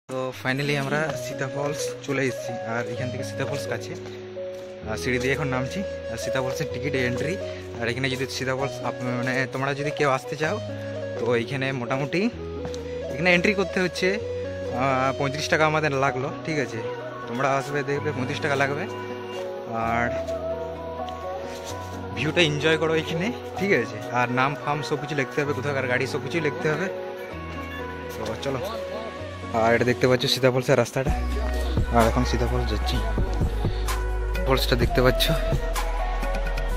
তো ফাইনালি আমরা সীতা ফলস চলে এসেছি। আর এখান থেকে সীতা ফলস কাছে, সিঁড়ি দিয়ে এখন নামছি। আর সীতা ফলসের টিকিট এন্ট্রি। আর এখানে যদি সীতা ফলস মানে তোমরা যদি কেউ আসতে চাও তো এইখানে মোটামুটি এখানে এন্ট্রি করতে হচ্ছে 35 টাকা আমাদের লাগলো। ঠিক আছে, তোমরা আসবে দেখবে 35 টাকা লাগবে। আর ভিউটা এনজয় করো এখানে, ঠিক আছে। আর নাম ফাম সব কিছু লিখতে হবে, কোথাকার গাড়ি সব কিছুই লিখতে হবে। তো চলো। আর এটা দেখতে পাচ্ছ সীতা ফলসের রাস্তাটা। আর এখন সীতা ফলস যাচ্ছি। ফলসটা দেখতে পাচ্ছ,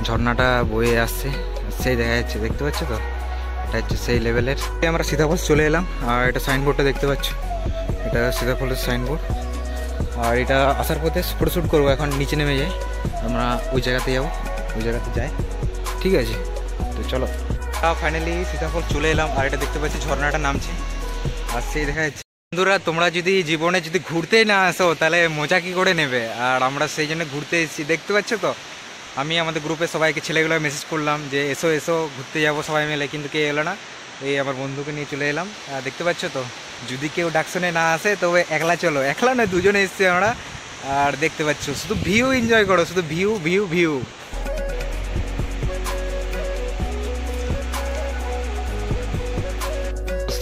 ঝর্ণাটা বয়ে আসছে, সেই দেখা যাচ্ছে, দেখতে পাচ্ছ তো। এটা হচ্ছে সেই লেভেলের। আমরা সীতা ফলস চলে এলাম। আর এটা সাইনবোর্ডটা দেখতে পাচ্ছ, এটা সীতা ফলসের সাইনবোর্ড। আর এটা আসার পথে ফটোশ্যুট করবো। এখন নিচে নেমে যাই, আমরা ওই জায়গাতে যাবো, ওই জায়গাতে যাই, ঠিক আছে। তো চলো, ফাইনালি সীতা ফলস চলে এলাম। আর এটা দেখতে পাচ্ছি ঝর্ণাটা নামছে, আর সেই দেখা যাচ্ছে। বন্ধুরা, তোমরা যদি জীবনে যদি ঘুরতেই না আসো তাহলে মজা কী করে নেবে। আর আমরা সেই জন্য ঘুরতে এসেছি, দেখতে পাচ্ছ তো। আমি আমাদের গ্রুপে সবাইকে ছেলেগুলো মেসেজ করলাম যে এসো এসো ঘুরতে যাবো সবাই মিলে, কিন্তু কে এলো না। এই আমার বন্ধুকে নিয়ে চলে এলাম। দেখতে পাচ্ছ তো, যদি কেউ ডাকশনে না আসে তবে একলা চলো। একলা নয়, দুজনে এসছি আমরা। আর দেখতে পাচ্ছ, শুধু ভিউ এনজয় করো, শুধু ভিউ ভিউ ভিউ।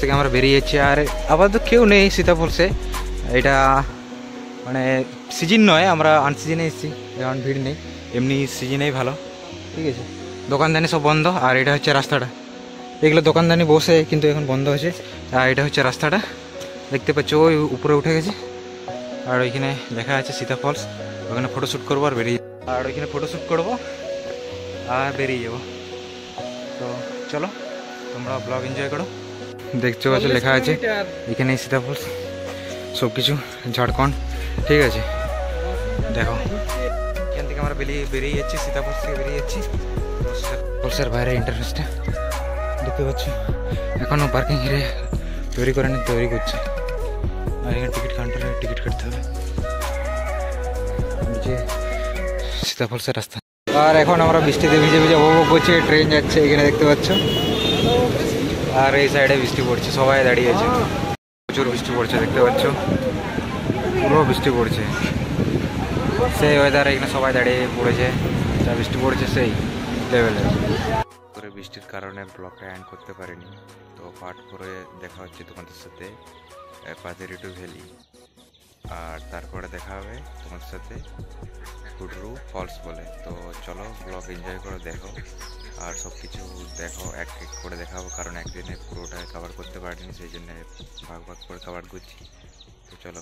থেকে আমরা বেরিয়ে যাচ্ছি। আর আপাতত কেউ নেই সীতা ফলসে। এটা মানে সিজন নয়, আমরা আনসিজনে এসেছি, এখন ভিড় নেই, এমনি সিজনেই ভালো, ঠিক আছে। দোকানদানি সব বন্ধ। আর এটা হচ্ছে রাস্তাটা, এগুলো দোকানদানি বসে কিন্তু এখন বন্ধ হয়েছে। আর এটা হচ্ছে রাস্তাটা, দেখতে পাচ্ছ, ওই উপরে উঠে গেছে। আর ওইখানে লেখা আছে সীতা ফলস। ওখানে ফটোশ্যুট করবো আর বেরিয়ে, আর ওইখানে ফটোশ্যুট করবো আর বেরিয়ে যাবো। তো চলো, তোমরা ব্লগ এনজয় করো। দেখতে পাচ্ছ লেখা আছে এখানে সীতা ফলস, সব কিছু ঝাড়খণ্ড, ঠিক আছে। দেখো, এখান থেকে আমরা বেরিয়ে যাচ্ছি, সীতা ফলস থেকে বেরিয়ে যাচ্ছি। ফলসের বাইরে ইন্টারফেসটা দেখতে পাচ্ছ, এখনও পার্কিং এরিয়া তৈরি করেনি, তৈরি করছে। আর এখানে টিকিট কাউন্টারে টিকিট কাটতে হবে। নিচে সীতা ফলসের রাস্তা। আর এখন আমরা বৃষ্টিতে ভিজে ভিজে উপভোগ করছি। ট্রেন যাচ্ছে এখানে দেখতে পাচ্ছ। আর এই সাইডে বৃষ্টি পড়ছে, সবাই দাঁড়িয়ে আছে, প্রচুর বৃষ্টি পড়ছে, দেখতে পাচ্ছ, পুরো বৃষ্টি পড়ছে। সেই ওয়েদার এখানে সবাই দাঁড়িয়ে পড়েছে, যা বৃষ্টি পড়ছে সেই লেভেলের। করে বৃষ্টির কারণে ব্লগটা এন্ড করতে পারিনি। তো পার্ট করে দেখা হচ্ছে তোমাদের সাথে পাথেরি টু ভ্যালি। আর তারপরে দেখা হবে তোমাদের সাথে হুডরু ফলস বলে। তো চলো, ব্লগ এনজয় করো, দেখো। আর সব কিছু দেখো, এক এক করে দেখাবো, কারণ একদিনে পুরোটা কভার করতে পারিনি, সেই জন্য ভাগ ভাগ করে কভার করছি। তো চলো।